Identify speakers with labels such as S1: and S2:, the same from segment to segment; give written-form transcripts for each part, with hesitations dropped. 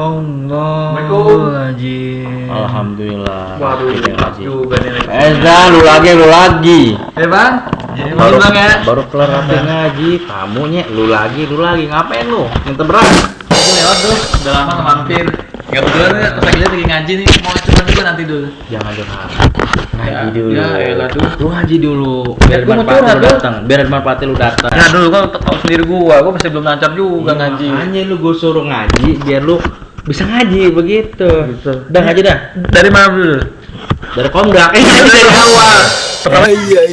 S1: Astagfirullahaladzim.
S2: Alhamdulillah.
S1: Waduh,
S2: ngaji
S1: juga nih.
S2: lu lagi.
S1: Bang? Jadi
S2: Baru,
S1: bang ya?
S2: baru kelar apa ngaji, tamunya lu lagi, ngapain lu? Minta berat.
S1: Aku lewat tuh, udah lama nggak mampir. Nggak kebetulan nih, pas lagi ngaji nih, mau curhat juga nanti dulu.
S2: Jangan ngaji dulu.
S1: Ya elah tuh.
S2: Lu ngaji dulu.
S1: Biar manfaatnya lu
S2: datang. Biar manfaatnya lu datang.
S1: Ya dulu kan tahu sendiri gua masih belum lancar juga ngaji.
S2: Makanya lu gua suruh ngaji biar lu bisa ngaji begitu. Udah ngaji dah.
S1: Dari mana dulu?
S2: Dari komdak.
S1: Dari awal. Pertama
S2: Iya.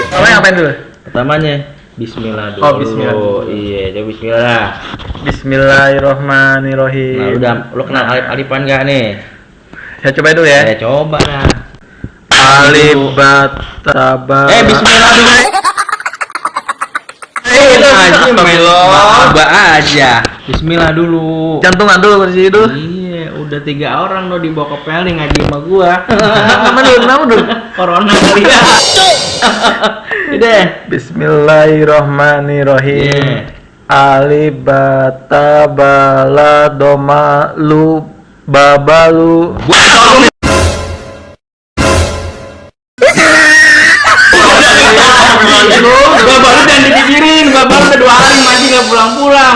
S1: pertama ngapain dulu?
S2: Pertamanya bismillah dulu.
S1: Oh, bismillah dulu.
S2: Iya, coba bismillah.
S1: Bismillahirrohmanirrohim.
S2: Nah, udah lu kenal alif-alifan enggak nih?
S1: Saya coba dulu ya.
S2: Coba dah.
S1: Alif bataba.
S2: Bismillah dulu. Ngaji melo. Coba aja. Bismillah dulu.
S1: Jantungan dulu di situ.
S2: Iya, udah 3 orang lo dibawa ke PL nih ngaji sama gua.
S1: Kenapa dulu?
S2: Corona kali ya. Udah.
S1: Bismillahirrohmanirrohim. Alif bataba la doma lu babalu.
S2: Babalu jangan dipikirin, babalu udah 2 hari ngaji nggak pulang-pulang.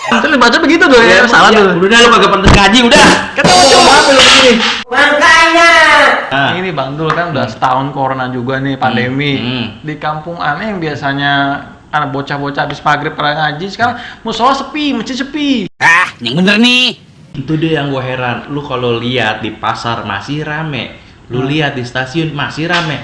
S1: Terus baca begitu tuh ya, salah tuh.
S2: Udah lu kagak pantas ngaji udah.
S1: Kata coba apa lu begini?
S3: Makanya
S1: Ini Bang Dul kan udah setahun corona juga nih, pandemi. Di kampung aneh yang biasanya anak bocah-bocah habis maghrib pada ngaji, sekarang musola sepi, masjid sepi.
S3: yang bener nih.
S2: Itu deh yang gue heran. Lu kalau lihat di pasar masih rame, lu lihat di stasiun masih rame.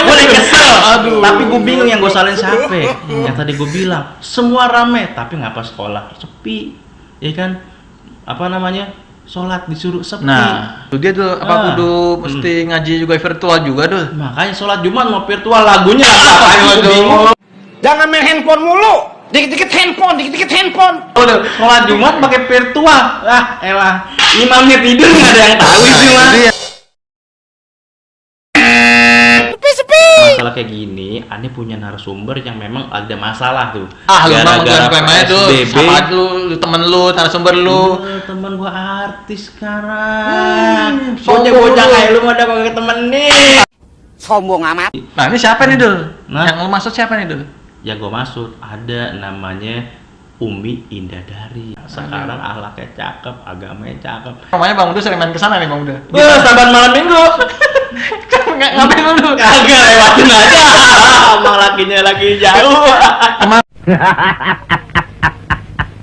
S2: Gue kesel. Tapi gue bingung yang gue salin siapa. Yang tadi gue bilang semua rame, tapi ngapa sekolah sepi? Ya kan? Apa namanya? Sholat disuruh sepi.
S1: Nah, itu dia tuh apa kudu mesti ngaji juga virtual juga tuh.
S2: Makanya sholat Jumat mau virtual, lagunya apa? Gue bingung.
S3: Jangan main handphone mulu. Dikit-dikit handphone.
S2: Udah sholat Jumat pakai virtual. Elah. Imamnya tidur nggak ada yang tahu itu mah. Masalah kayak gini, Ane punya narasumber yang memang ada masalah tuh.
S1: Gara-gara PSBB. Sama lu temen lu, narasumber lu.
S2: Temen gua artis sekarang. Bocah-bocah kayak lu ada kagak temen nih.
S3: Sombong amat.
S1: Nah, ini siapa nih, Dul?
S2: Nah.
S1: Yang lu maksud siapa nih, Dul?
S2: Yang gua maksud ada namanya Umi Indadari. Sekarang akhlaknya cakep, agamanya cakep.
S1: Namanya Bang Udo sering main kesana nih, Bang Udo.
S2: Saban malam minggu.
S1: Ngapain lu?
S2: Kagak lewatin aja. Sama lakinya lagi jauh.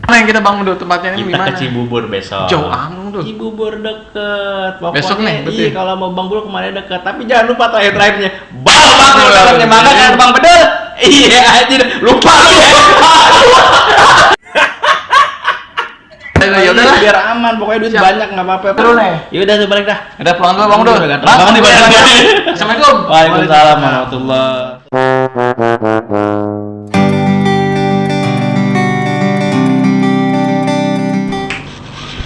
S1: Mana yang kita Bang Udo tempatnya ini
S2: Kita
S1: gimana?
S2: ke Cibubur besok.
S1: Jauh amat tuh.
S2: Cibubur deket. Pokoknya,
S1: Besok nih, berarti?
S2: iya kalau mau Bang Bul kemarin deket. Tapi jangan lupa terakhir-terakhirnya. Bang dalamnya makan kan Bang Bedel. Iya aja lupa lu ya.
S1: Ya udah lah.
S2: Biar aman, pokoknya duit
S1: Siap.
S2: banyak nggak apa-apa.
S1: Terus nih.
S2: Ya udah balik dah.
S1: Udah pulang dulu Bang Udo.
S2: Udah ganteng banget nih badannya.
S1: Assalamualaikum.
S2: Waalaikumsalam warahmatullahi.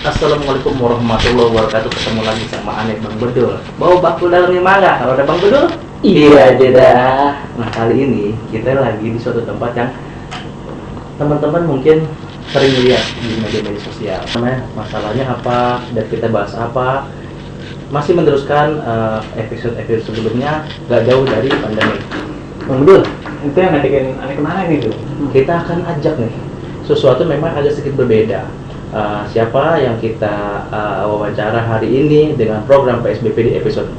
S2: Assalamualaikum warahmatullahi wabarakatuh. Ketemu lagi sama Ane Bang Bedul. Bawa bakul dalamnya mangga. Kalau ada Bang Bedul, iya aja dah. Nah kali ini kita lagi di suatu tempat yang teman-teman mungkin sering lihat di media-media sosial. Masalahnya apa dan kita bahas apa? Masih meneruskan episode-episode sebelumnya, gak jauh dari pandemi. Bang Bedul,
S1: Itu yang ngajakin aneh kemana nih tuh?
S2: kita akan ajak nih sesuatu memang agak sedikit berbeda. Siapa yang kita wawancara hari ini dengan program PSBB di episode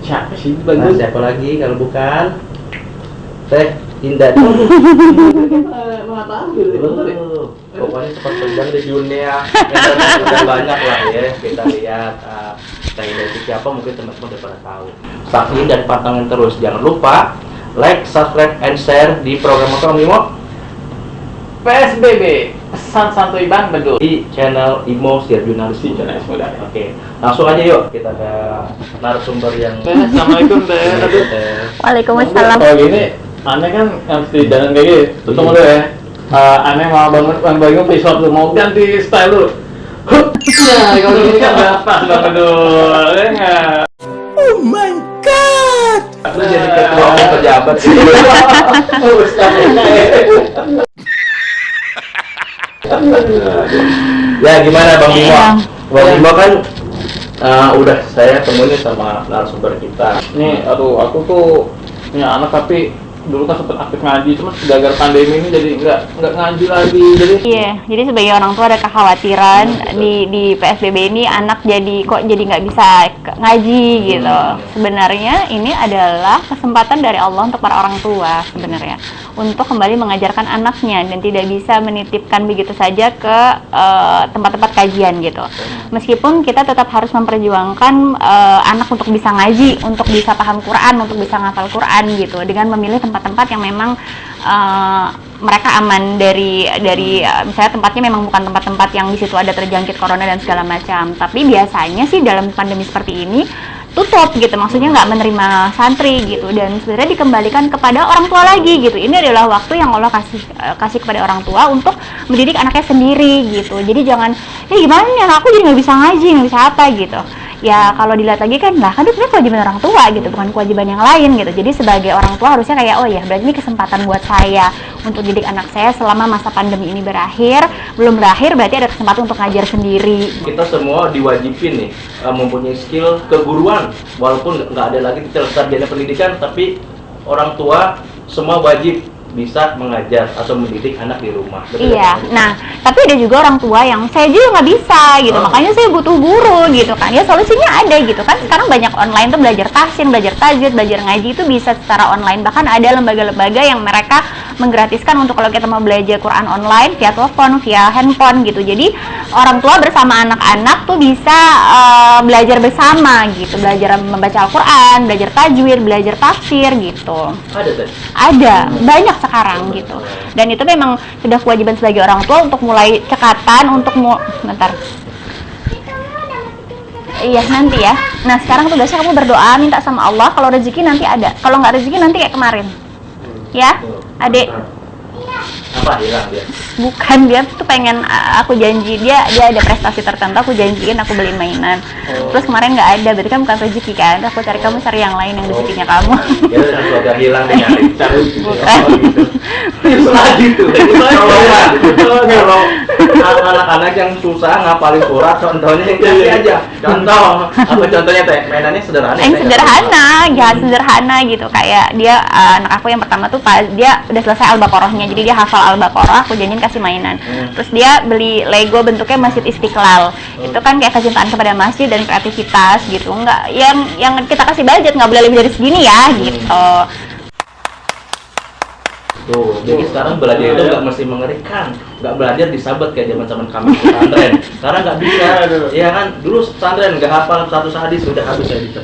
S2: 4?
S1: Siapa sih
S2: Nah, siapa lagi kalau bukan Teh Indah. Pokoknya cepat terbang di dunia. Udah banyak lah ya kita lihat. Teh Indah itu siapa mungkin teman-teman udah pada tahu. Saksiin dan pantengin terus. Jangan lupa like, subscribe, and share di program Motor Imo
S1: PSBB, pesan santuy Bang Bedul.
S2: di channel Imo Siar Jurnalis. Oke, langsung aja yuk kita ke narasumber yang.
S1: Assalamualaikum Teh.
S4: Waalaikumsalam.
S1: Oh gini, aneh kan harus di jalan kayak gini. Tunggu dulu ya. Aneh mau banget Bang Bayu pisau tuh mau ganti style lu. Nah, kalau gini kan udah pas Bang Bedul, ya nggak?
S3: Oh my god.
S2: Lu jadi ketua pejabat sih. Ya gimana Bang Bimo?
S4: Iya.
S2: Bang Bimo kan udah saya temuin sama narasumber kita.
S1: Nih, aduh, aku tuh punya anak tapi dulu kan sempet aktif ngaji, cuma gara-gara pandemi ini jadi nggak ngaji lagi.
S4: Iya, jadi sebagai orang tua ada kekhawatiran di PSBB ini anak jadi nggak bisa ngaji gitu. Sebenarnya ini adalah kesempatan dari Allah untuk para orang tua sebenarnya untuk kembali mengajarkan anaknya dan tidak bisa menitipkan begitu saja ke tempat-tempat kajian gitu. Meskipun kita tetap harus memperjuangkan anak untuk bisa ngaji, untuk bisa paham Quran, untuk bisa ngafal Quran gitu dengan memilih tempat-tempat yang memang mereka aman dari misalnya tempatnya memang bukan tempat-tempat yang di situ ada terjangkit corona dan segala macam. Tapi biasanya sih dalam pandemi seperti ini tutup gitu, maksudnya nggak menerima santri gitu, dan sebenarnya dikembalikan kepada orang tua lagi gitu. Ini adalah waktu yang Allah kasih kepada orang tua untuk mendidik anaknya sendiri gitu. Jadi jangan gimana ya aku jadi nggak bisa ngaji, nggak bisa apa gitu. Ya kalau dilihat lagi kan lah, kan itu kewajiban orang tua gitu, bukan kewajiban yang lain gitu. Jadi sebagai orang tua harusnya kayak, oh ya berarti ini kesempatan buat saya untuk didik anak saya selama masa pandemi ini berakhir. Belum berakhir berarti ada kesempatan untuk ngajar sendiri.
S2: Kita semua diwajibin nih mempunyai skill keguruan, walaupun nggak ada lagi sarjana pendidikan, tapi orang tua semua wajib bisa mengajar atau mendidik anak di rumah. Betul
S4: Iya,
S2: kan?
S4: nah tapi ada juga orang tua yang saya juga nggak bisa gitu, makanya saya butuh guru gitu kan. Ya solusinya ada gitu kan. Sekarang banyak online tuh belajar tahsin, belajar tajwid, belajar ngaji itu bisa secara online. Bahkan ada lembaga-lembaga yang mereka menggratiskan untuk kalau kita mau belajar Quran online via telepon, via handphone gitu. Jadi orang tua bersama anak-anak tuh bisa belajar bersama gitu, belajar membaca Al-Quran, belajar tajwid, belajar tafsir gitu. Ada, banyak sekarang gitu. Dan itu memang sudah kewajiban sebagai orang tua untuk mulai cekatan untuk bentar. Iya nanti ya. Nah sekarang tugasnya kamu berdoa minta sama Allah kalau rezeki nanti ada. Kalau nggak rezeki nanti kayak kemarin. Ya, Adek.
S2: Apa hilang dia?
S4: Bukan, dia tuh pengen aku janji dia ada prestasi tertentu, aku janjiin aku beliin mainan. Terus kemarin nggak ada, berarti kan bukan rezeki kan. Aku cari kamu cari yang lain yang rezekinya kamu.
S2: Ya udah semoga hilang deh cari.
S4: Bukan.
S2: Gitu. Kalau anak-anak yang susah ngapalin surat, contohnya yang kasih aja. Contoh, apa contohnya teh? Mainannya sederhana.
S4: Yang sederhana, ya sederhana gitu. Kayak dia anak aku yang pertama tuh dia udah selesai Al-Baqarahnya, jadi dia hafal Al-Baqarah, aku janjiin kasih mainan. Terus dia beli Lego bentuknya Masjid Istiqlal. Itu kan kayak kecintaan kepada masjid dan kreativitas gitu. Enggak yang kita kasih budget nggak boleh lebih dari segini ya gitu.
S2: Tuh, jadi sekarang belajar itu nggak mesti mengerikan, nggak belajar disabet kayak zaman kami pesantren. Sekarang nggak bisa, ya kan? Dulu pesantren nggak hafal satu hadis sudah habis ya bisa.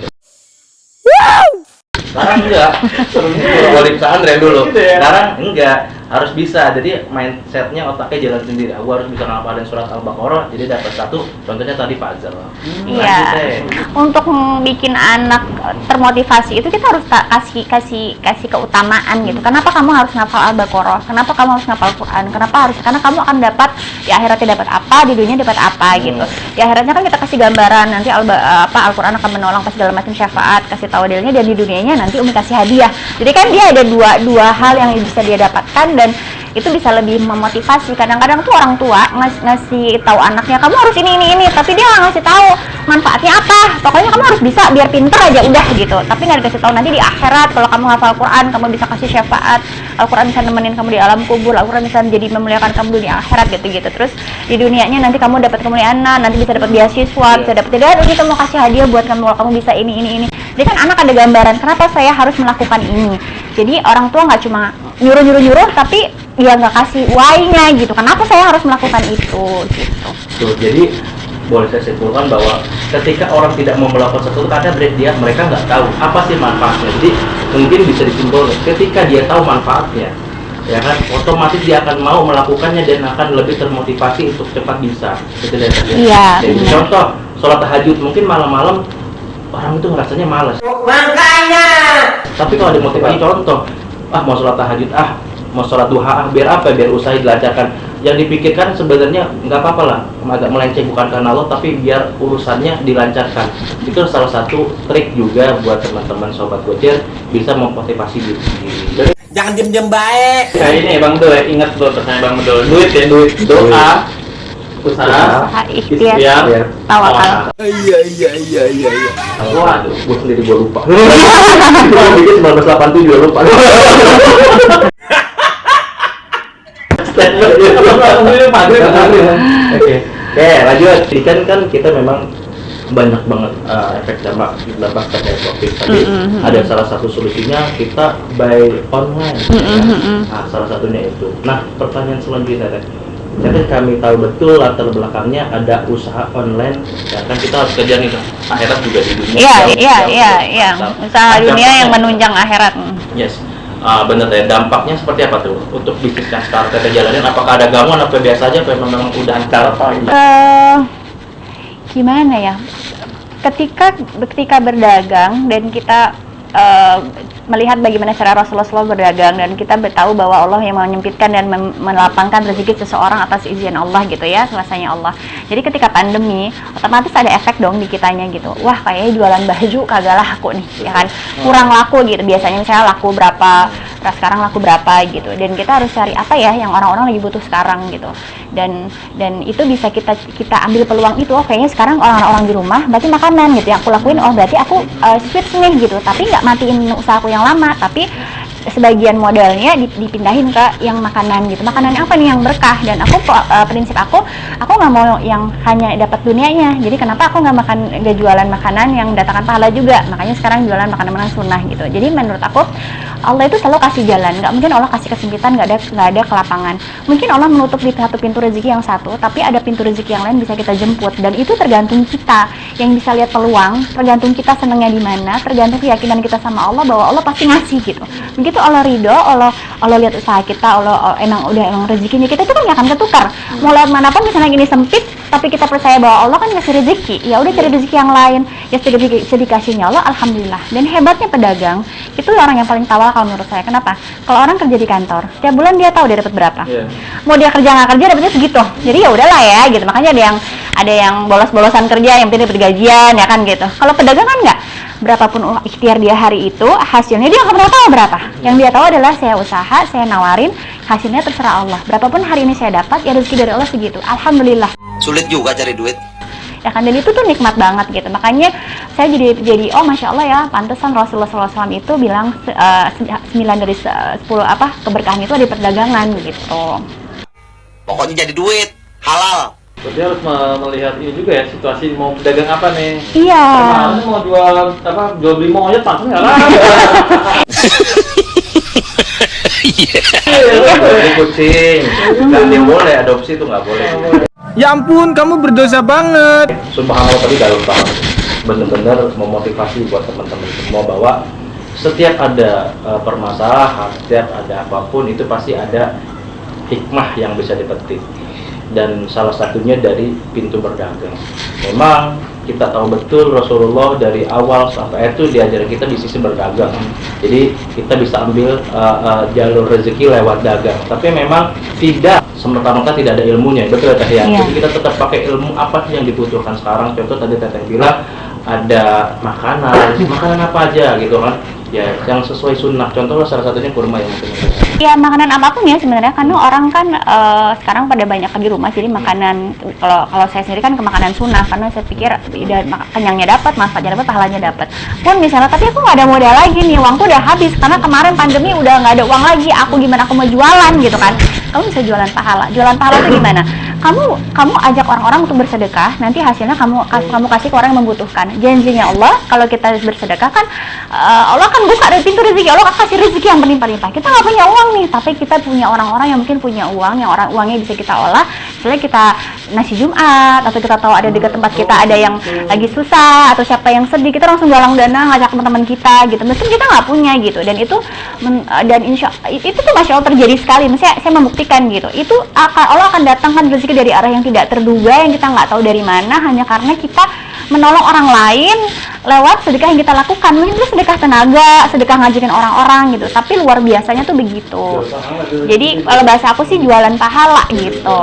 S2: Sekarang enggak, kalau di pesantren dulu. Sekarang enggak, harus bisa. Jadi mindsetnya otaknya jalan sendiri. Aku harus bisa ngapalin surat Al-Baqarah, jadi dapat satu. Contohnya tadi puzzle.
S4: Iya. Untuk bikin anak termotivasi itu kita harus kasih keutamaan gitu. Kenapa kamu harus ngapal Al-Baqarah? Kenapa kamu harus ngapal Quran? Karena kamu akan dapat di akhiratnya dapat apa, di dunia dapat apa gitu. Di akhiratnya kan kita kasih gambaran nanti Al-Quran akan menolong pas segala macam syafaat, kasih tahu dalilnya, dan di dunianya nanti Umi kasih hadiah. Jadi kan dia ada dua hal yang bisa dia dapatkan, dan itu bisa lebih memotivasi. Kadang-kadang tuh orang tua ngasih tahu anaknya kamu harus ini, tapi dia nggak ngasih tahu manfaatnya apa. Pokoknya kamu harus bisa biar pinter aja udah gitu. Tapi nggak dikasih tahu nanti di akhirat kalau kamu hafal Quran kamu bisa kasih syafaat, Al-Quran bisa nemenin kamu di alam kubur, Al-Quran bisa jadi memuliakan kamu di akhirat gitu. Terus di dunianya nanti kamu dapat kemuliaan, nanti bisa dapat beasiswa, bisa dapat kita mau kasih hadiah buat kamu bisa ini. Jadi kan anak ada gambaran kenapa saya harus melakukan ini. Jadi orang tua nggak cuma nyuruh, tapi dia nggak kasih why-nya gitu. Kenapa saya harus melakukan itu gitu.
S2: Tuh, jadi boleh saya simpulkan bahwa ketika orang tidak mau melakukan sesuatu karena mereka nggak tahu apa sih manfaatnya. Jadi mungkin bisa disimpulkan ketika dia tahu manfaatnya, ya kan, otomatis dia akan mau melakukannya dan akan lebih termotivasi untuk cepat bisa. Itu dari
S4: Iya.
S2: Jadi contoh sholat tahajud mungkin malam-malam orang itu rasanya malas.
S3: Makanya.
S2: Tapi kalau ada motivasi contoh, mau sholat tahajud, mau sholat duha, biar apa? Biar usaha dilancarkan. Yang dipikirkan sebenarnya nggak apa-apa lah, agak melenceng bukan karena Allah, tapi biar urusannya dilancarkan. Itu salah satu trik juga buat teman-teman sobat Gojek bisa memotivasi diri sendiri.
S3: Jangan diem-diem baik.
S1: Kayak ini Bang Dul ya, ingat tuh pertanyaan Bang Dul. Duit ya, duit. Doa, usaha,
S4: Usaha, ikhtiar,
S1: ikhtiar,
S4: tawakal.
S3: Iya.
S2: Waduh, gue sendiri gue lupa. Gue bikin 1987 lupa. Oke, lanjut. Jadi kan kita memang banyak banget efek dampak terkait COVID. Tapi ada salah satu solusinya kita by online. Nah, salah satunya itu. Nah, pertanyaan selanjutnya teh. Jadi kami tahu betul latar belakangnya ada usaha online, ya kan kita harus kejar nih akhirat juga di dunia.
S4: Iya. Usaha dunia yang menunjang akhirat.
S2: Yes. Bener ya, dampaknya seperti apa tuh untuk bisnis yang sekarang kita jalanin? Apakah ada gangguan apa biasa aja apa memang udah lancar?
S4: Gimana ya? Ketika berdagang dan kita melihat bagaimana cara Rasulullah berdagang dan kita tahu bahwa Allah yang menyempitkan dan melapangkan rezeki seseorang atas izin Allah gitu ya, selesainya Allah. Jadi ketika pandemi otomatis ada efek dong di kitanya gitu. Wah, kayaknya jualan baju kagak laku nih, ya kan? Kurang laku gitu. Biasanya misalnya laku berapa, nah sekarang laku berapa gitu. Dan kita harus cari apa ya yang orang-orang lagi butuh sekarang gitu. Dan itu bisa kita ambil peluang itu. Oh, kayaknya sekarang orang-orang di rumah berarti makanan gitu yang aku lakuin. Oh, berarti aku switch nih gitu. Tapi nggak matiin usahaku yang lama, tapi sebagian modalnya dipindahin ke yang makanan gitu. Makanan apa nih yang berkah? Dan aku prinsip aku nggak mau yang hanya dapat dunianya. Jadi kenapa aku nggak jualan makanan yang datangkan pahala juga? Makanya sekarang jualan makanan sunnah gitu. Jadi menurut aku Allah itu selalu kasih jalan. Nggak mungkin Allah kasih kesempitan, nggak ada kelapangan. Mungkin Allah menutup di satu pintu rezeki yang satu, tapi ada pintu rezeki yang lain bisa kita jemput. Dan itu tergantung kita yang bisa lihat peluang, tergantung kita senangnya di mana, tergantung keyakinan kita sama Allah bahwa Allah pasti ngasih gitu. Begitu Allah ridho, Allah lihat usaha kita, Allah emang rezekinya kita itu kan nggak akan ketukar. Mau lewat manapun misalnya gini sempit, tapi kita percaya bahwa Allah kan ngasih rezeki, ya udah cari rezeki yang lain, ya sedikasihnya Allah, alhamdulillah. Dan hebatnya pedagang itu orang yang paling tawakal menurut saya. Kenapa? Kalau orang kerja di kantor, setiap bulan dia tahu dia dapat berapa. Mau dia kerja nggak kerja dapatnya segitu. Jadi ya udahlah ya gitu. Makanya ada yang bolos-bolosan kerja, yang penting dapat gajian ya kan gitu. Kalau pedagang kan nggak. Berapapun ikhtiar dia hari itu, hasilnya dia nggak pernah tahu berapa. Yang dia tahu adalah saya usaha, saya nawarin, hasilnya terserah Allah. Berapapun hari ini saya dapat, ya rezeki dari Allah segitu. Alhamdulillah.
S3: Sulit juga cari duit.
S4: Ya kan, dan itu tuh nikmat banget gitu. Makanya saya jadi oh masya Allah ya, pantesan Rasulullah SAW itu bilang 9 dari 10 keberkahan itu ada di perdagangan gitu.
S3: Pokoknya jadi duit halal.
S1: Berarti harus melihat ini juga ya, situasi mau pedagang apa nih.
S4: Iya.
S1: Kemarin mau jual beli monyet pasti nggak lah.
S2: Jadi kucing, nggak boleh adopsi itu nggak boleh.
S5: Ya ampun, kamu berdosa banget.
S2: Subhanallah tadi dalam banget. Bener-bener memotivasi buat teman-teman semua bahwa setiap ada permasalahan, setiap ada apapun itu pasti ada hikmah yang bisa dipetik. Dan salah satunya dari pintu berdagang. Memang kita tahu betul Rasulullah dari awal sampai itu diajarin kita di sisi berdagang. Jadi kita bisa ambil jalur rezeki lewat dagang. Tapi memang tidak semerta-merta tidak ada ilmunya, betul ya?
S4: Iya.
S2: Jadi kita tetap pakai ilmu apa sih yang dibutuhkan sekarang. Contoh tadi Teteh bilang ada makanan apa aja gitu kan? Ya, yang sesuai sunnah. Contohnya salah satunya kurma yang mungkin.
S4: Ya makanan apapun ya sebenarnya, karena orang kan sekarang pada banyak di rumah, jadi makanan kalau saya sendiri kan ke makanan sunnah, karena saya pikir kenyangnya dapat, manfaatnya dapat, pahalanya dapat. Pun misalnya tapi aku nggak ada modal lagi nih, uangku udah habis karena kemarin pandemi udah nggak ada uang lagi, aku gimana aku mau jualan gitu kan? Kamu bisa jualan pahala itu gimana? Kamu ajak orang-orang untuk bersedekah, nanti hasilnya kamu kasih ke orang yang membutuhkan. Janjinya Allah kalau kita bersedekah kan Allah kan buka dari pintu rezeki, Allah kasih rezeki yang berlimpah-limpah. Kita nggak punya uang nih, tapi kita punya orang-orang yang mungkin punya uang, yang uangnya bisa kita olah. Misalnya kita nasi Jumat, atau kita tahu ada dekat tempat kita ada yang lagi susah, atau siapa yang sedih, kita langsung galang dana ngajak teman-teman kita gitu. Meskipun kita nggak punya gitu, dan itu itu tuh masya Allah terjadi sekali. Misalnya saya membuktikan gitu, itu Allah akan datangkan rezeki dari arah yang tidak terduga, yang kita nggak tahu dari mana, hanya karena kita menolong orang lain lewat sedekah yang kita lakukan. Mungkin itu sedekah tenaga, sedekah ngajakin orang-orang gitu, tapi luar biasanya tuh begitu. Jadi kalau bahasa aku sih jualan pahala gitu.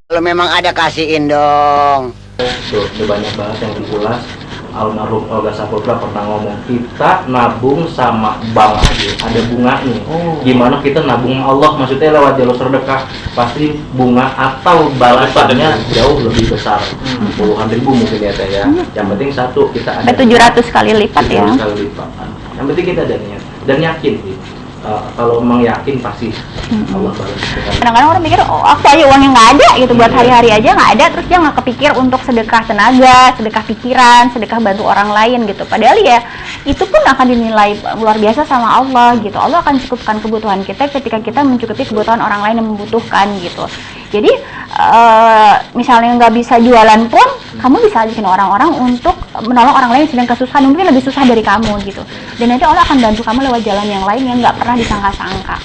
S3: Kalau memang ada kasihin dong.
S2: Tuh banyak banget yang diulas. almarhum Olga Saputra pernah ngomong, kita nabung sama bank aja ada bunganya. Gimana kita nabung sama Allah, maksudnya lewat jalur sedekah pasti bunga atau balasannya jauh lebih besar, puluhan ribu mungkin ya teh ya. Yang penting satu, kita ada
S4: 700 kali lipat ya.
S2: 700 kali lipat. Yang penting kita ada niat dan yakin sih. Kalau memang yakin pasti Allah balas.
S4: Kadang-kadang orang mikir, oh aku aja uangnya nggak ada gitu, buat hari-hari aja nggak ada, terus dia nggak kepikir untuk sedekah tenaga, sedekah pikiran, sedekah bantu orang lain gitu. Padahal ya itu pun akan dinilai luar biasa sama Allah gitu. Allah akan cukupkan kebutuhan kita ketika kita mencukupi kebutuhan orang lain yang membutuhkan gitu. Jadi misalnya nggak bisa jualan pun, kamu bisa ajakin orang-orang untuk menolong orang lain yang sedang kesusahan, mungkin lebih susah dari kamu gitu. Dan nanti Allah akan bantu kamu lewat jalan yang lain yang nggak pernah disangka-sangka.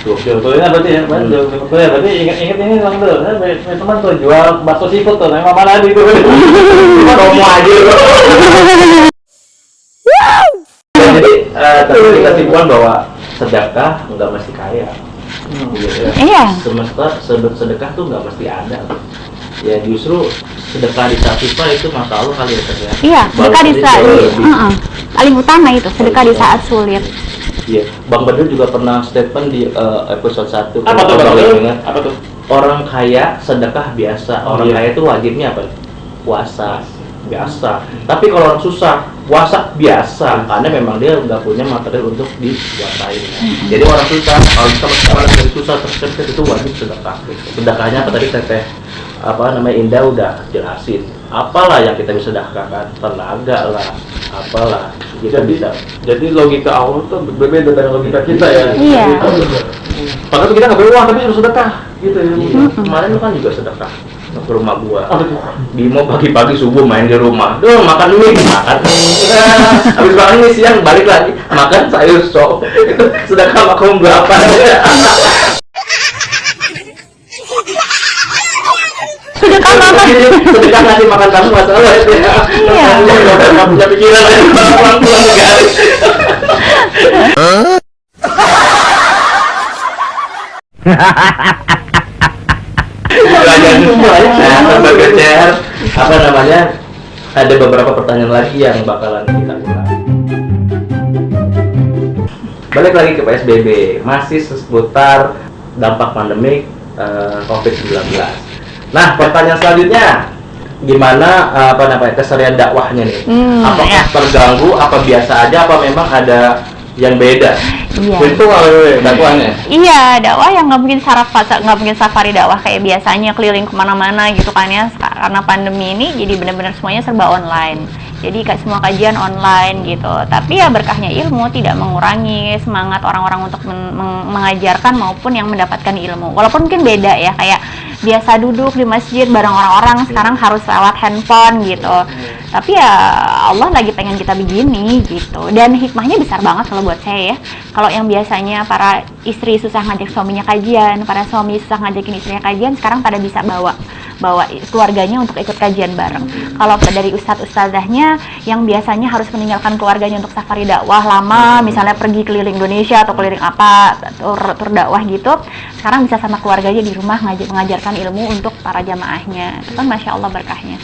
S1: Betulnya berarti ya, betulnya berarti ingat ini Bang tuh, teman tuh jual bakso seafood tuh, nama mana di itu, promo aja.
S2: Jadi tapi kita simpulkan bahwa sedekah nggak mesti kaya. Gitu ya.
S4: Iya.
S2: Semesta sedekah tuh nggak mesti ada. Ya justru sedekah di saat susah itu Masya Allah kali ya Teh ya.
S4: Iya, sedekah di saat paling utama itu, sedekah di saat sulit.
S2: Iya, Bang Badrul juga pernah statement di episode 1.
S1: Apa tuh Bang Badrul? Apa tuh?
S2: Orang kaya sedekah biasa, orang kaya itu wajibnya apa? Puasa biasa. Tapi kalau orang susah, puasa biasa, karena memang dia nggak punya material untuk dipuasain. Jadi orang susah, kalau kita orang dari susah tersebut itu wajib sedekah. Sedekahnya apa tadi Teteh? Apa namanya Indah udah jelasin. Apalah yang kita bisa sedekahkan? Tenaga lah, apalah.
S1: Jadi logika Allah tuh berbeda dengan logika kita ya.
S4: Iya.
S1: Padahal kita nggak beruang tapi harus sedekah, gitu ya.
S2: Kemarin lu kan juga sedekah ke rumah gua. Bimo pagi-pagi subuh main di rumah. Duh, makan mie, makan mie. Habis makan mie siang balik lagi makan sayur sop. Itu sedekah makan berapa?
S4: Sedekah banget.
S2: Sedekah ngasih makan kamu masalah itu ya.
S4: Iya.
S2: Nggak punya pikiran lagi pulang negara. Apa namanya? Ada beberapa pertanyaan lagi yang bakalan kita ulang. Balik lagi ke PSBB, masih seputar dampak pandemik COVID-19. Nah, pertanyaan selanjutnya, gimana apa namanya keseharian dakwahnya nih? Apakah terganggu? Apa biasa aja? Apa memang ada yang beda?
S4: Iya.
S1: Virtual dakwahnya.
S4: Iya, dakwah yang nggak mungkin safari dakwah kayak biasanya keliling kemana-mana gitu kan ya. Karena pandemi ini jadi benar-benar semuanya serba online. Jadi semua kajian online gitu. Tapi ya berkahnya ilmu tidak mengurangi semangat orang-orang untuk mengajarkan maupun yang mendapatkan ilmu. Walaupun mungkin beda ya, kayak biasa duduk di masjid bareng orang-orang, sekarang harus lewat handphone gitu. Tapi ya Allah lagi pengen kita begini gitu. Dan hikmahnya besar banget kalau buat saya ya. Kalau yang biasanya para istri susah ngajak suaminya kajian, para suami susah ngajakin istrinya kajian, sekarang pada bisa bawa keluarganya untuk ikut kajian bareng. Kalau dari ustadz-ustadzahnya yang biasanya harus meninggalkan keluarganya untuk safari dakwah lama, misalnya pergi keliling Indonesia atau keliling apa, tur dakwah gitu, sekarang bisa sama keluarganya di rumah mengajarkan ilmu untuk para jamaahnya. Itu kan Masya Allah berkahnya.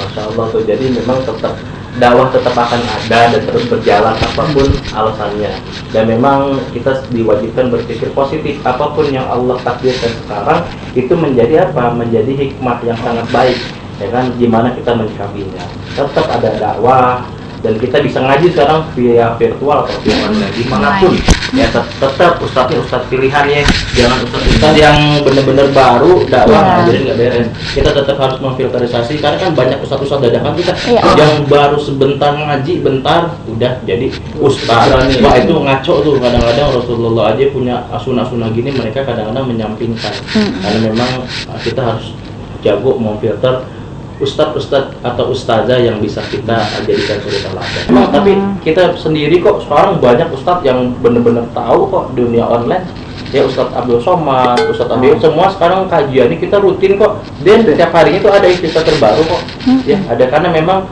S2: Masya Allah tuh, jadi memang tetap dakwah tetap akan ada dan terus berjalan apapun alasannya. Dan memang kita diwajibkan berpikir positif, apapun yang Allah takdirkan sekarang itu menjadi apa? Menjadi hikmah yang sangat baik, ya kan? Gimana kita menyikapinya? Tetap ada dakwah dan kita bisa ngaji sekarang via virtual atau via online dimanapun. Ya tetap ustadz pilihan ya, jangan ustadz yang benar-benar baru dakwah ngajarin nggak beres. Kita tetap harus memfilterisasi karena kan banyak ustadz dadakan kita yang baru sebentar ngaji bentar udah jadi ustadz. Wah itu ngaco tuh, kadang-kadang Rasulullah aja punya asuna-asuna gini, mereka kadang-kadang menyampingkan. Karena memang kita harus jago memfilter ustadz atau ustazah yang bisa kita jadikan suri teladan. Tapi kita sendiri kok sekarang banyak ustadz yang benar-benar tahu kok dunia online. Ya Ustadz Abdul Somad, Ustadz Abdul, semua sekarang kajiannya kita rutin kok. Dan setiap harinya itu ada istilah terbaru kok. Ya ada, karena memang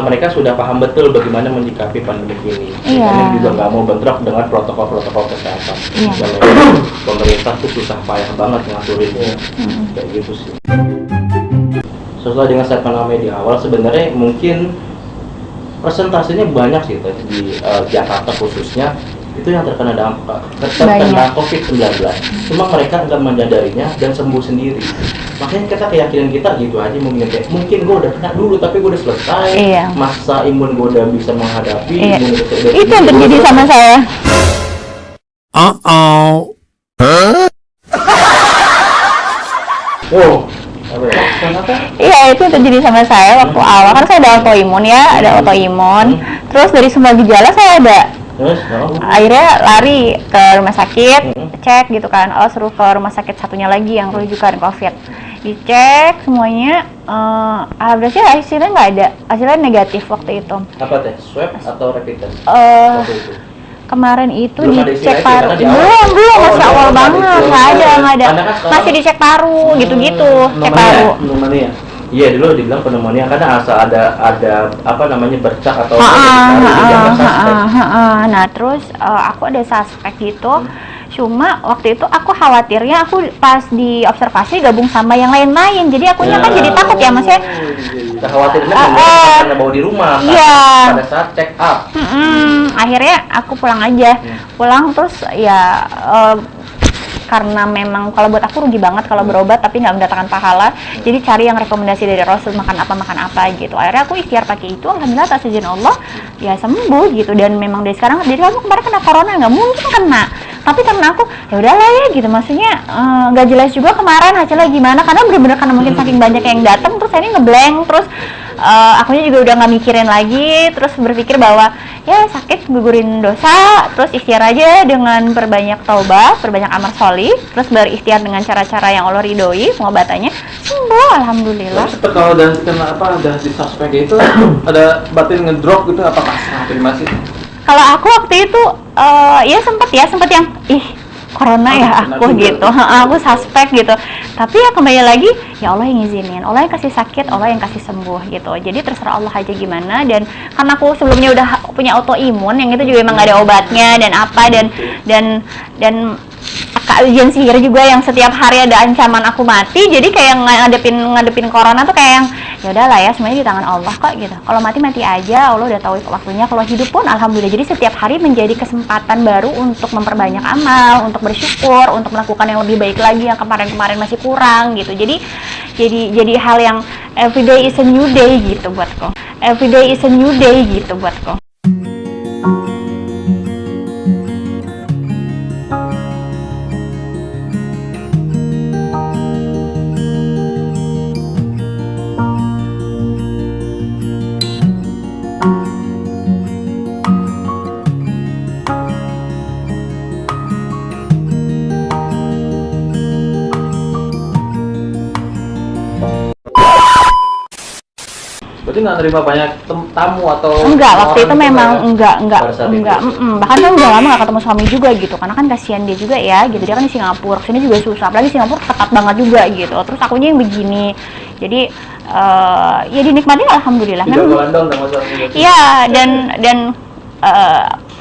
S2: mereka sudah paham betul bagaimana menyikapi pandemi ini. Kami juga nggak mau bentrok dengan protokol-protokol kesehatan. Dan memang pemerintah tuh susah payah banget ngaturinnya. Kayak gitu sih. sesuai dengan statement Ame di awal, sebenarnya mungkin persentasenya banyak sih Teh, di Jakarta khususnya itu yang terkena dampak terkena COVID-19. Cuma mereka enggak menyadarinya dan sembuh sendiri. Makanya kita keyakinan kita gitu aja, mungkin gue udah kena dulu tapi gue udah selesai. Masa imun gue udah bisa menghadapi.
S4: Itu yang terjadi sama saya. Iya, itu yang terjadi sama saya waktu awal. Kan saya ada autoimun ya, ada autoimun. Terus dari semua gejala saya ada. Akhirnya lari ke rumah sakit, cek gitu kan. Oh, suruh ke rumah sakit satunya lagi yang rujukan COVID. Dicek semuanya, alhamdulillah hasilnya nggak ada, hasilnya negatif waktu itu.
S2: Apa Teh? Swab atau rapid test?
S4: Waktu itu. Kemarin itu belum dicek paru, belum masih awal banget, nggak ada, masih dicek paru, gitu-gitu, cek paru.
S2: Pneumonia. Iya, dulu dibilang pneumonia karena asal ada apa namanya bercak atau
S4: Nah, terus aku ada suspek gitu. Cuma waktu itu aku khawatirnya aku pas di observasi gabung sama yang lain-lain. Jadi akunya kan jadi takut ya, maksudnya.
S2: Khawatirnya karena bawa di rumah pada saat check up.
S4: Akhirnya aku pulang aja. Pulang terus ya karena memang kalau buat aku rugi banget kalau berobat tapi nggak mendatangkan pahala, jadi cari yang rekomendasi dari Rasul, makan apa gitu. Akhirnya aku ikhtiar pakai itu, alhamdulillah atas izin Allah ya sembuh gitu. Dan memang dari sekarang, jadi kamu kemarin kena corona nggak mungkin kena, tapi karena aku ya udahlah ya gitu, maksudnya nggak jelas juga kemarin hasilnya gimana karena bener-bener karena mungkin saking banyak yang datang terus ini ngeblank, terus akunya juga udah nggak mikirin lagi, terus berpikir bahwa ya sakit gugurin dosa, terus ikhtiar aja dengan perbanyak taubat, perbanyak amal sholih, terus berikhtiar dengan cara-cara yang Allah ridhoi, pengobatannya sembuh alhamdulillah.
S1: Terus kalau udah kena udah di suspek itu ada batin ngedrop gitu, apa pasrah atau gimana sih?
S4: Kalau aku waktu itu ya sempet yang corona ya aku gitu, aku suspek gitu. Tapi ya kembali lagi, ya Allah yang ngizinin, Allah yang kasih sakit, Allah yang kasih sembuh gitu. Jadi terserah Allah aja gimana. Dan karena aku sebelumnya udah punya autoimun, yang itu juga emang gak ada obatnya dan apa dan ujian sihir juga yang setiap hari ada ancaman aku mati. Jadi kayak ngadepin corona tuh kayak yang ya udahlah ya, semuanya di tangan Allah kok gitu. Kalau mati aja, Allah udah tahu waktunya. Kalau hidup pun alhamdulillah. Jadi setiap hari menjadi kesempatan baru untuk memperbanyak amal, untuk bersyukur, untuk melakukan yang lebih baik lagi yang kemarin masih kurang gitu. Jadi hal yang everyday is a new day gitu buatku. Everyday is a new day gitu buatku.
S1: Berarti nggak terima banyak tamu atau
S4: enggak, waktu itu memang
S1: ya?
S4: enggak bahkan kan udah lama nggak ketemu suami juga gitu, karena kan kasihan dia juga ya gitu, dia kan di Singapura, sini juga susah, apalagi Singapura ketat banget juga gitu, terus akunya yang begini, jadi ya dinikmati alhamdulillah. Iya, dan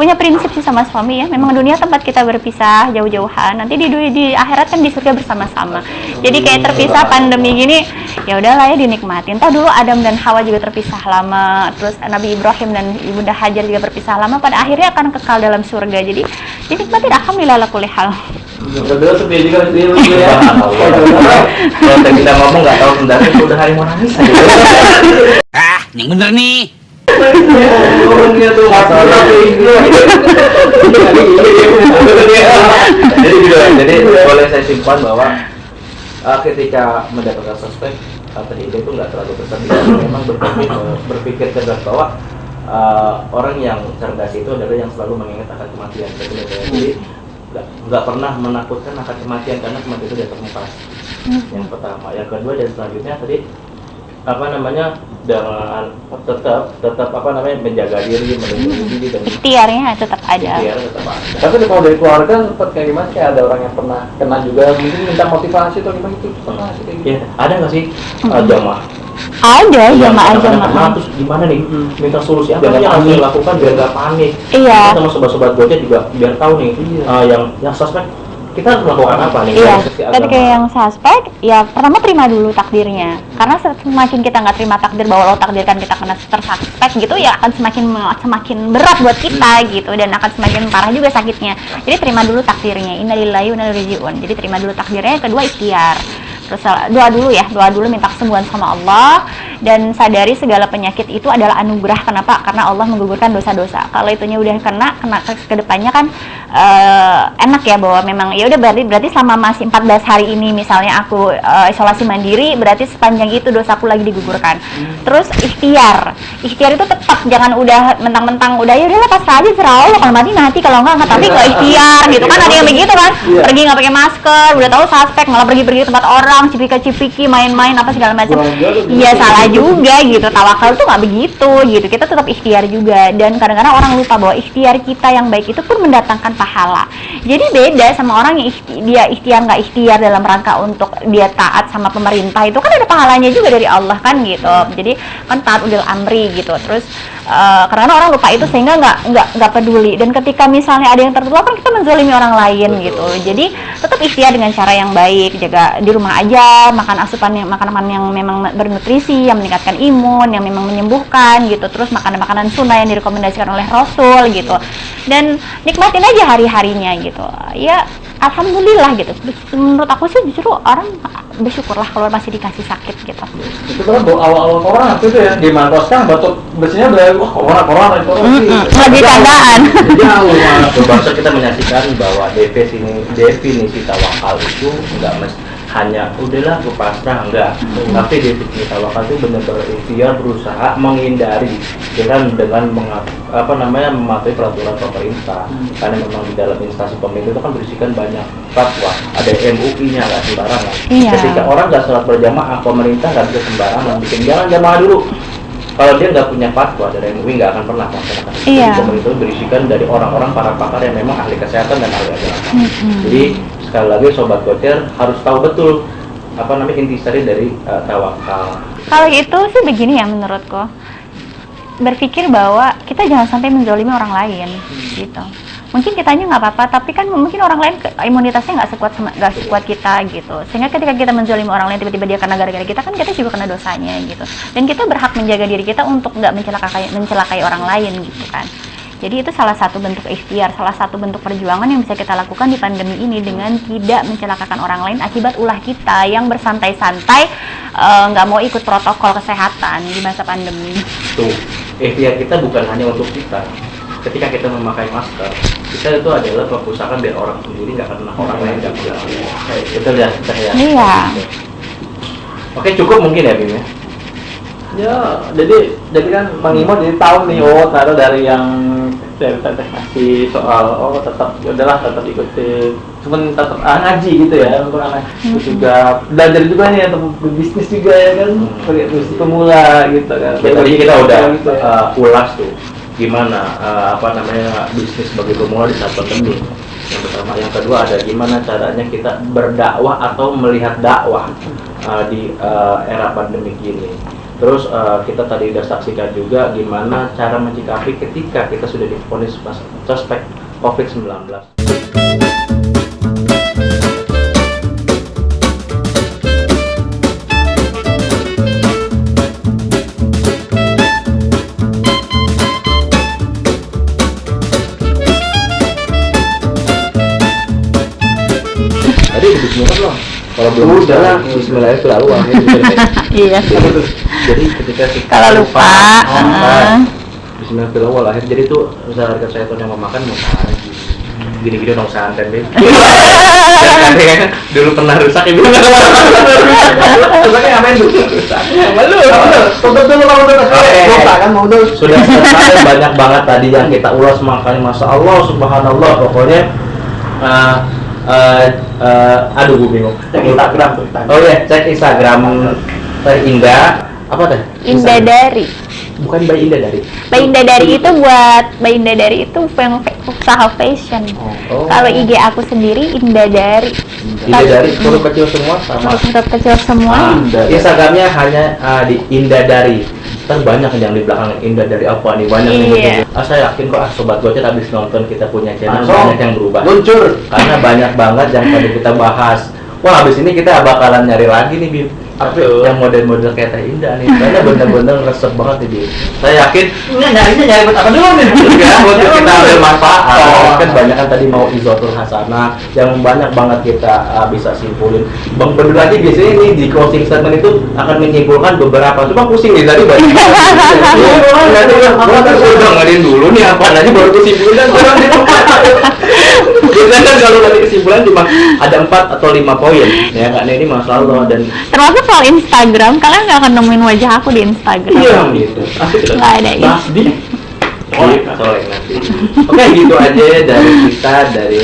S4: punya prinsip sih sama suami ya, memang dunia tempat kita berpisah jauh-jauhan, nanti di akhirat kan di surga bersama-sama. Jadi kayak terpisah pandemi gini, ya udahlah ya dinikmatin. Tahu dulu Adam dan Hawa juga terpisah lama, terus Nabi Ibrahim dan Ibunda Hajar juga berpisah lama, pada akhirnya akan kekal dalam surga. Jadi dinikmatin alhamdulillah ala kulli hal.
S2: Betul sepi juga ya. Kalau kita ngomong nggak tahu sebenarnya udah hari mau nangis aja.
S3: Yang bener nih.
S2: Ngomongnya tuh jadi boleh saya simpan bahwa ketika mendapatkan suspek tadi itu nggak terlalu bersedih, memang berpikir cerdas bahwa orang yang cerdas itu adalah yang selalu mengingat akan kematian. Jadi nggak pernah menakutkan akan kematian karena kematian itu di atas muka. Yang pertama, yang kedua dan selanjutnya tadi dengan tetap menjaga diri, melindungi diri dan
S4: ikhtiarnya tetap ada.
S1: Tapi kalau dari keluarga sempat kayak gimana? Kayak ada orang yang pernah kena juga, mungkin minta motivasi atau gimana itu pernah sih kayak gitu?
S2: Ya, ada nggak sih jamaah?
S4: Ada jamaah.
S2: Terus gimana nih? Minta solusi apa yang harus dilakukan biar nggak panik?
S4: Iya.
S2: Sama sobat-sobat gojek juga biar tahu nih yang suspek kita harus melakukan apa nih?
S4: Iya,
S2: dari sisi
S4: ketika
S2: agama?
S4: yang suspek, ya pertama terima dulu takdirnya. Karena semakin kita nggak terima takdir bahwa Allah takdirkan kita kena tersuspek gitu, ya akan semakin berat buat kita gitu, dan akan semakin parah juga sakitnya. Jadi terima dulu takdirnya. Innalillahi wa inna ilaihi raji'un. Jadi terima dulu takdirnya. Yang kedua ikhtiar. Terus doa dulu minta kesembuhan sama Allah, dan sadari segala penyakit itu adalah anugerah. Kenapa? Karena Allah menggugurkan dosa-dosa. Kalau itunya udah kena ke depannya kan enak ya, bahwa memang ya udah berarti selama masih 14 hari ini misalnya aku isolasi mandiri, berarti sepanjang itu dosaku lagi digugurkan. Terus ikhtiar itu tetap, jangan udah mentang-mentang udah ya udahlah pasrah aja, serah Allah, kalau mati kalau enggak, tapi nggak ikhtiar gitu kan. Ada yang begitu kan, pergi nggak pakai masker, udah tahu suspek malah pergi-pergi ke tempat orang, cipika-cipiki, main-main apa segala macam. Iya, salah juga gitu. Tawakal tuh nggak begitu gitu. Kita tetap ikhtiar juga, dan kadang-kadang orang lupa bahwa ikhtiar kita yang baik itu pun mendatangkan pahala. Jadi beda sama orang yang dia ikhtiar nggak ikhtiar dalam rangka untuk dia taat sama pemerintah, itu kan ada pahalanya juga dari Allah kan gitu. Jadi kan taat ulil amri gitu. Terus karena orang lupa itu sehingga nggak peduli, dan ketika misalnya ada yang tertular kan kita menzalimi orang lain gitu. Jadi tetap ikhtiar dengan cara yang baik, jaga di rumah aja, makan makanan yang memang bernutrisi, yang meningkatkan imun, yang memang menyembuhkan gitu. Terus makanan sunnah yang direkomendasikan oleh Rasul gitu, dan nikmatin aja hari-harinya gitu. Ya alhamdulillah gitu. Menurut aku sih justru orang bersyukurlah kalau masih dikasih sakit gitu.
S1: Itu kan awal-awal corona itu ya, di mana sekarang batuk bersihnya udah wah corona itu
S4: Lagi candaan.
S2: Jauh mas. Bahasa kita menyaksikan bahwa definisi tawakal itu enggak hanya udahlah gue pasrah, enggak. Tapi definisi tawakal itu benar-benar ikhtiar, berusaha menghindari dengan mematuhi peraturan pemerintah. Karena memang di dalam instansi pemerintah itu kan berisikan banyak fatwa, ada MUI-nya, nggak sembarangan.
S4: Iya.
S2: Ketika orang nggak sholat berjamaah, pemerintah nggak bisa sembarangan bikin jalan jamaah dulu. Kalau dia nggak punya fatwa dari MUI, nggak akan pernah melaksanakan.
S4: Iya.
S2: Jadi pemerintah berisikan dari orang-orang para pakar yang memang ahli kesehatan dan ahli agama. Jadi sekali lagi sobat Gocer harus tahu betul intisari dari tawakal.
S4: Kalau itu sih begini ya menurutku, berpikir bahwa kita jangan sampai menzalimi orang lain gitu. Mungkin kitanya nggak apa-apa, tapi kan mungkin orang lain imunitasnya nggak sekuat kita gitu. Sehingga ketika kita menzalimi orang lain, tiba-tiba dia kena gara-gara kita, kan kita juga kena dosanya gitu. Dan kita berhak menjaga diri kita untuk nggak mencelakai orang lain gitu kan. Jadi itu salah satu bentuk ikhtiar, salah satu bentuk perjuangan yang bisa kita lakukan di pandemi ini, dengan tidak mencelakakan orang lain akibat ulah kita yang bersantai-santai nggak mau ikut protokol kesehatan di masa pandemi.
S2: Tuh, ikhtiar kita bukan hanya untuk kita. Ketika kita memakai masker, kita itu adalah pengusahakan biar orang sendiri nggak kena orang lain nggak kena. Betul ya,
S4: Iya.
S2: Oke, cukup mungkin ya Bim ya.
S1: Ya, jadi kan Bang Imo jadi tahu nih, taruh dari yang teteh ngasih soal tetap tetap ikuti, cuman tetap ngaji gitu ya untuk anak. Terus juga belajar juga nih untuk berbisnis juga ya kan, bisnis pemula gitu kan.
S2: Ya, tadi kita udah
S1: gitu ya.
S2: ulas tuh gimana bisnis sebagai pemula di saat pandemi. Yang pertama, yang kedua ada gimana caranya kita berdakwah atau melihat dakwah di era pandemi ini. Terus kita tadi udah saksikan juga gimana cara menyikapi ketika kita sudah divonis suspek COVID-19. Tadi bismillah belum? Kalau belum bismillahirrahmanirrahim.
S4: Iya.
S2: Jadi ketika kita
S4: Kalau lupa,
S2: bismillahirrahmanirrahim. Jadi itu usaha kesehatan yang memakan usaha gini-gini dong santai deh. Dulu pernah rusak ibu. Rusaknya ngapain dulu? Sudah selesai, banyak banget tadi yang kita ulas, makanya masya Allah subhanallah pokoknya. Aduh gue bingung.
S1: Cek Instagram tuh.
S2: Oh iya, cek Instagram Indah apa teh?
S4: Indah dari
S2: bukan Mbak Indah dari.
S4: Mbak Indah dari itu buat Mbak Indah dari itu yang usaha fashion.
S2: Oh.
S4: Kalau IG aku sendiri Indah dari.
S2: Indah dari huruf kecil semua sama.
S4: Huruf kecil semua.
S2: Instagramnya hanya di Indah dari. Kan banyak yang di belakang Indah dari apa nih, banyak yang
S4: Iya.
S2: gitu. Saya yakin kok sobat gocet habis nonton kita punya channel
S1: Langsung
S2: banyak yang berubah.
S1: luncur.
S2: Karena banyak banget yang tadi kita bahas. Wah, habis ini kita bakalan nyari lagi nih, Bim.
S1: Betul.
S2: Yang model-model kayak Teh Indah nih. Karena bener-bener resep banget nih, Bim. Saya yakin nyari buat apa dulu nih? Ya, buat kita ambil manfaat. Kan banyak kan tadi mau Izotul Hasanah yang banyak banget kita bisa simpulin. Bang Bedul lagi biasanya nih di closing statement itu akan menyimpulkan beberapa. Cuma pusing nih tadi banyak. Nanti gue udah ngadain dulu nih apa nanti baru kesimpulan orang di tempat. Biasanya kan kalau dari kesimpulan cuma ada 4 atau 5 poin ya karena ini masalah Allah dan
S4: Termasuk soal Instagram, kalian nggak akan nemuin wajah aku di Instagram.
S2: gitu.
S4: Nggak ada ya.
S1: Nasdi.
S2: Soleh nanti. Oke, gitu aja dari kita dari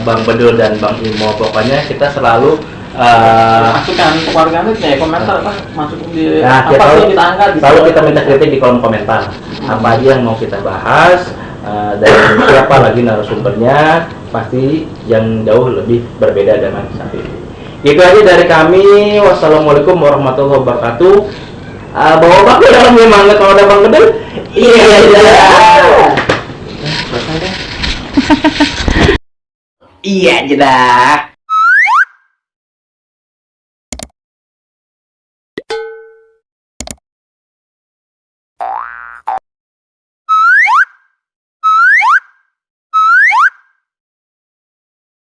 S2: Bang Bedul dan Bang Imo. Pokoknya kita selalu
S1: Masukan ke warganet ya, komentar kan masukin di
S2: nah,
S1: apa sih yang kita angkat gitu.
S2: selalu kita minta kritik di kolom komentar. Apa aja yang mau kita bahas dan siapa lagi narasumbernya pasti yang jauh lebih berbeda dengan saat ini. Gitu aja dari kami. Wassalamualaikum warahmatullahi wabarakatuh. Bawa baku dalam semangat kalau ada Bang Bedul. Iya.
S3: Iya, jedah.